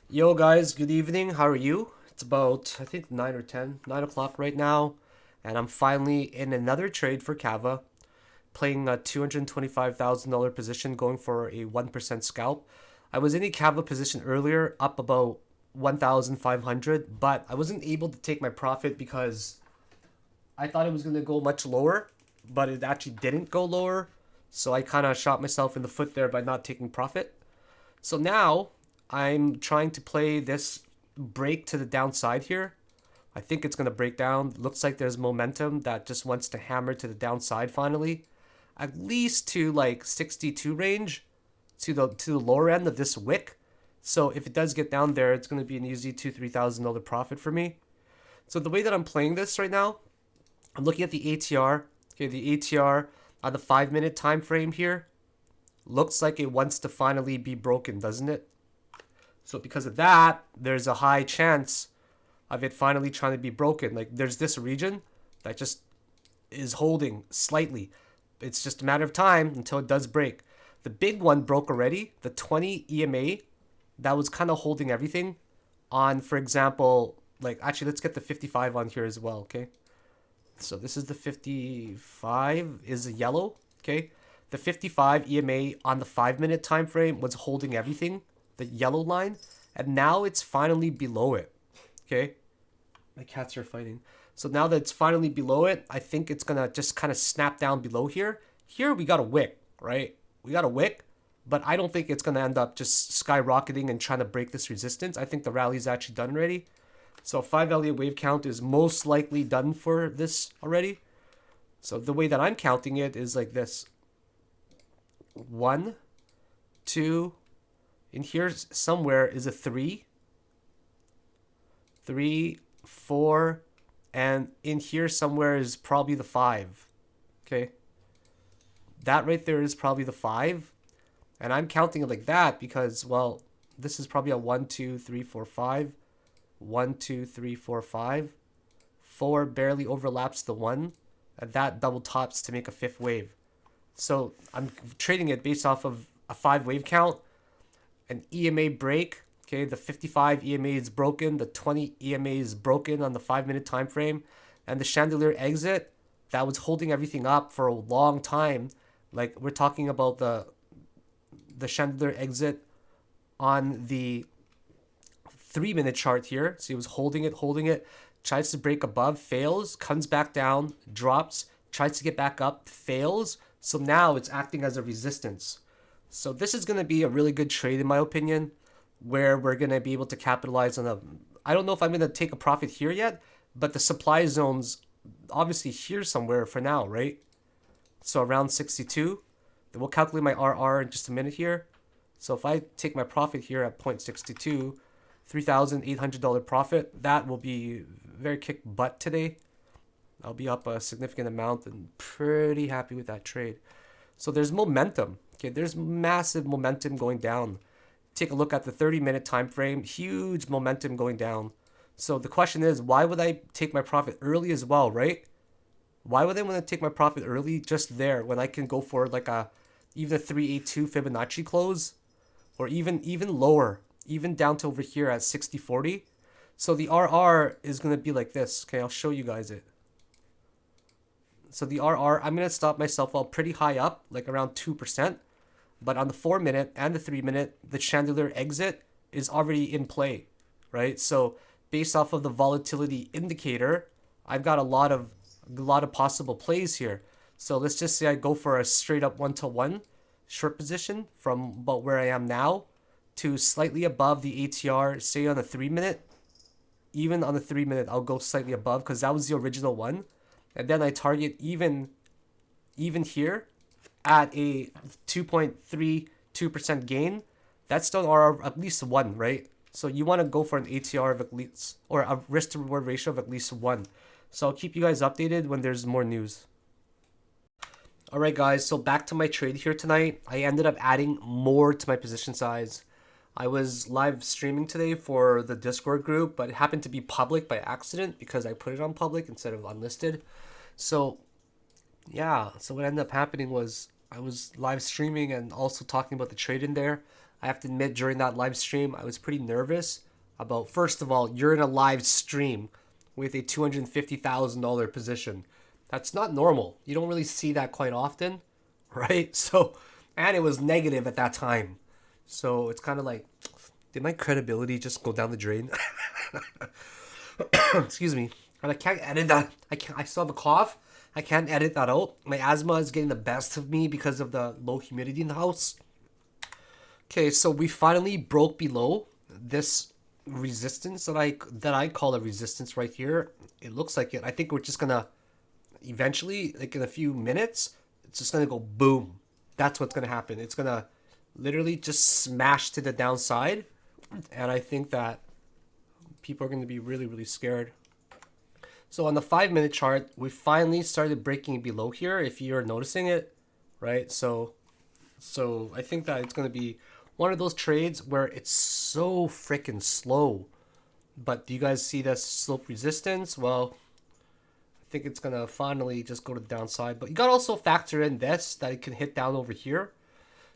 Yo guys, good evening. How are you? It's about I think 9 or 10, 9 o'clock right now, and I'm finally in another trade for Kava, playing a $225,000 position going for a 1% scalp. I was in a Kava position earlier, up about 1,500, but I wasn't able to take my profit because I thought it was going to go much lower, but it actually didn't go lower. So I kind of shot myself in the foot there by not taking profit. So now I'm trying to play this break to the downside here. I think it's going to break down. Looks like there's momentum that just wants to hammer to the downside finally. At least to like 62 range to the lower end of this wick. So if it does get down there, it's going to be an easy $2,000-$3,000 profit for me. So the way that I'm playing this right now, I'm looking at the ATR. Okay, the ATR on the 5 minute time frame here looks like it wants to finally be broken, doesn't it? So because of that, there's a high chance of it finally trying to be broken. Like there's this region that just is holding slightly. It's just a matter of time until it does break. The big one broke already. The 20 EMA that was kind of holding everything on, for example, like actually let's get the 55 on here as well, okay? So this is the 55 is a yellow, okay? The 55 EMA on the 5 minute time frame was holding everything, the yellow line, and now it's finally below it, okay? My cats are fighting. So now that it's finally below it, I think it's gonna just kind of snap down below here. Here we got a wick, right? We got a wick, but I don't think it's gonna end up just skyrocketing and trying to break this resistance. I think the rally's actually done already. So 5 Elliott wave count is most likely done for this already. So the way that I'm counting it is like this. 1, 2, in here somewhere is a 3, 3, 4, and in here somewhere is probably the 5. Okay. That right there is probably the 5. And I'm counting it like that because, well, this is probably a 1, 2, 3, 4, 5. 1, 2, 3, 4, 5. 4 barely overlaps the 1. And that double tops to make a 5th wave. So I'm trading it based off of a 5 wave count, an EMA break. Okay, the 55 EMA is broken, the 20 EMA is broken on the 5 minute time frame, and the chandelier exit that was holding everything up for a long time. Like we're talking about the chandelier exit on the 3 minute chart here. So he was holding it, tries to break above, fails, comes back down, drops, tries to get back up, fails. So now it's acting as a resistance. So this is going to be a really good trade in my opinion, where we're going to be able to capitalize on a. I don't know if I'm going to take a profit here yet, but the supply zone's obviously here somewhere for now, right? So around 62. Then we'll calculate my RR in just a minute here. So if I take my profit here at 0.62, $3,800 profit, that will be very kick butt today. I'll be up a significant amount and pretty happy with that trade. So there's momentum. Okay, there's massive momentum going down. Take a look at the 30-minute time frame, huge momentum going down. So the question is, why would I take my profit early as well, right? Why would I want to take my profit early just there when I can go for like a even a 382 Fibonacci close or even lower, even down to over here at 6040. So the RR is going to be like this. Okay, I'll show you guys it. So the RR, I'm going to stop myself all pretty high up, like around 2%. But on the 4 minute and the 3 minute, the chandelier exit is already in play, right? So based off of the volatility indicator, I've got a lot of possible plays here. So let's just say I go for a straight up 1-to-1 short position from about where I am now to slightly above the ATR, say on the 3 minute. Even on the 3 minute, I'll go slightly above because that was the original one. And then I target even here at a 2.32% gain. That's still our at least 1, right? So you want to go for an ATR of at least, or a risk to reward ratio of at least 1. So I'll keep you guys updated when there's more news. Alright guys, so back to my trade here tonight. I ended up adding more to my position size. I was live streaming today for the Discord group, but it happened to be public by accident because I put it on public instead of unlisted. So yeah, so what ended up happening was I was live streaming and also talking about the trade in there. I have to admit, during that live stream, I was pretty nervous about, first of all, you're in a live stream with a $250,000 position. That's not normal. You don't really see that quite often, right? So, and it was negative at that time. So it's kind of like, did my credibility just go down the drain? Excuse me. And I can't edit that. I still have a cough. I can't edit that out. My asthma is getting the best of me because of the low humidity in the house. Okay, so we finally broke below this resistance that I call a resistance right here. It looks like it. I think we're just gonna eventually, like in a few minutes, it's just gonna go boom. That's what's gonna happen. It's gonna literally just smash to the downside, and I think that people are gonna be really, really scared. So on the 5-minute chart, we finally started breaking below here, if you're noticing it, right? So I think that it's going to be one of those trades where it's so freaking slow. But do you guys see that slope resistance? Well, I think it's going to finally just go to the downside. But you got to also factor in this, that it can hit down over here.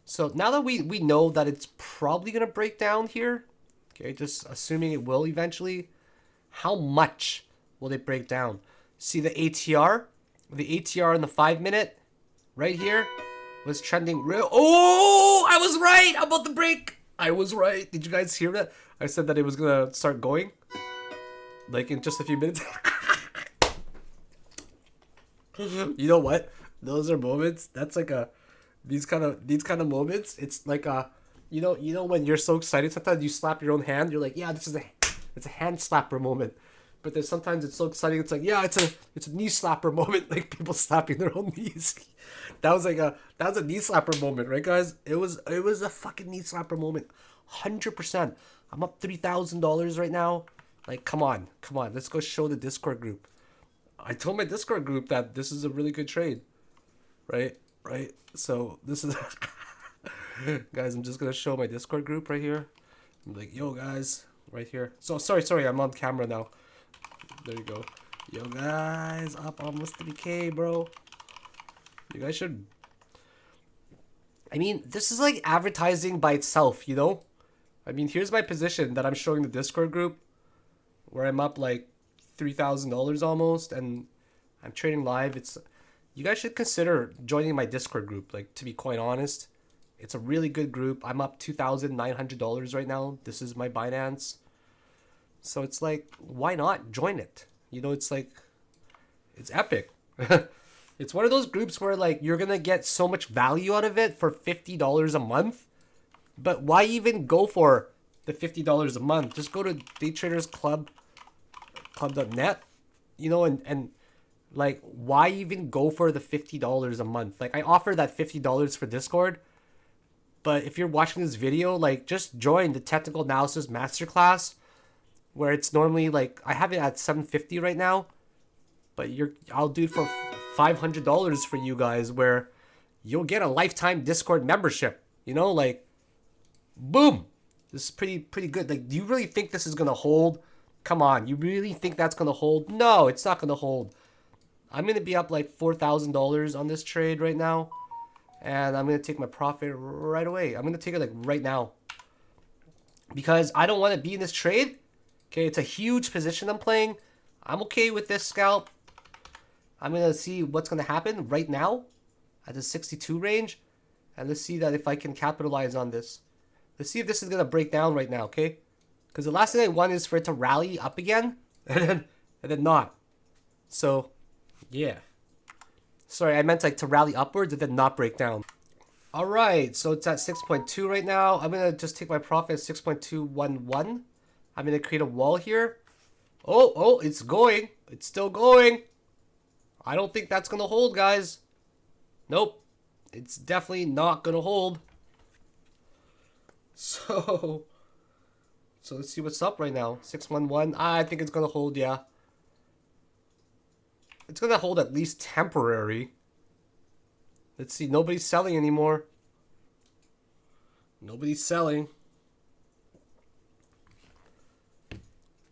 So now that we know that it's probably going to break down here, okay, just assuming it will eventually, how much will it break down? See the ATR? The ATR in the 5-minute right here was trending real. Oh, I was right about the break. I was right. Did you guys hear that? I said that it was gonna start going like in just a few minutes. You know what? Those are moments. That's like these kind of moments. It's like you know when you're so excited, sometimes you slap your own hand. You're like, yeah, it's a hand slapper moment. But then sometimes it's so exciting. It's like, yeah, it's a knee slapper moment. Like people slapping their own knees. That was a knee slapper moment, right, guys? It was a fucking knee slapper moment, 100%. I'm up $3,000 right now. Like, come on, let's go show the Discord group. I told my Discord group that this is a really good trade, right? So this is, guys. I'm just gonna show my Discord group right here. I'm like, yo, guys, right here. So sorry, I'm on camera now. There you go. Yo, guys, up almost 3K, bro. You guys should... I mean, this is like advertising by itself, you know? I mean, here's my position that I'm showing the Discord group, where I'm up like $3,000 almost, and I'm trading live. You guys should consider joining my Discord group, like, to be quite honest. It's a really good group. I'm up $2,900 right now. This is my Binance. So it's like, why not join it? You know, it's like, it's epic. It's one of those groups where like you're going to get so much value out of it for $50 a month. But why even go for the $50 a month? Just go to daytradersclub.net, you know, and like, why even go for the $50 a month? Like, I offer that $50 for Discord. But if you're watching this video, like, just join the Technical Analysis Masterclass, where it's normally like, I have it at $750 right now, but I'll do it for $500 for you guys, where you'll get a lifetime Discord membership. You know, like, boom. This is pretty good. Like, do you really think this is gonna hold? Come on, you really think that's gonna hold? No, it's not gonna hold. I'm gonna be up like $4,000 on this trade right now, and I'm gonna take my profit right away. I'm gonna take it like right now, because I don't want to be in this trade. Okay, it's a huge position I'm playing. I'm okay with this scalp. I'm going to see what's going to happen right now at the 62 range. And let's see that if I can capitalize on this. Let's see if this is going to break down right now, okay? Because the last thing I want is for it to rally up again and then not. So, yeah. Sorry, I meant like to rally upwards and then not break down. All right, so it's at 6.2 right now. I'm going to just take my profit at 6.211. I'm going to create a wall here. Oh, it's going. It's still going. I don't think that's going to hold, guys. Nope. It's definitely not going to hold. So let's see what's up right now. 611. I think it's going to hold, yeah. It's going to hold at least temporary. Let's see. Nobody's selling anymore. Nobody's selling.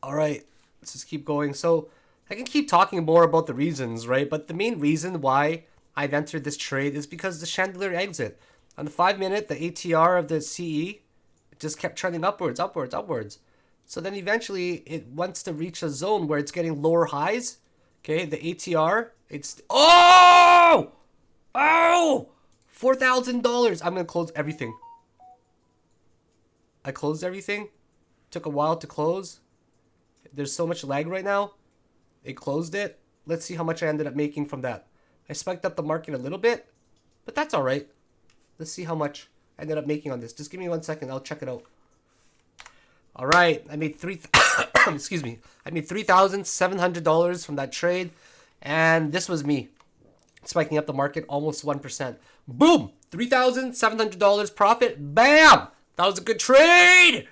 All right, let's just keep going. So I can keep talking more about the reasons, right? But the main reason why I've entered this trade is because the chandelier exit. On the 5-minute, the ATR of the CE It just kept trending upwards, upwards, upwards. So then eventually it wants to reach a zone where it's getting lower highs. Okay, the ATR, it's... Oh! Oh! $4,000. I'm going to close everything. I closed everything. Took a while to close. There's so much lag right now. It closed it. Let's see how much I ended up making from that. I spiked up the market a little bit, but that's all right. Let's see how much I ended up making on this. Just give me 1 second. I'll check it out. All right. I made excuse me. I made $3,700 from that trade. And this was me spiking up the market almost 1%. Boom! $3,700 profit. Bam! That was a good trade.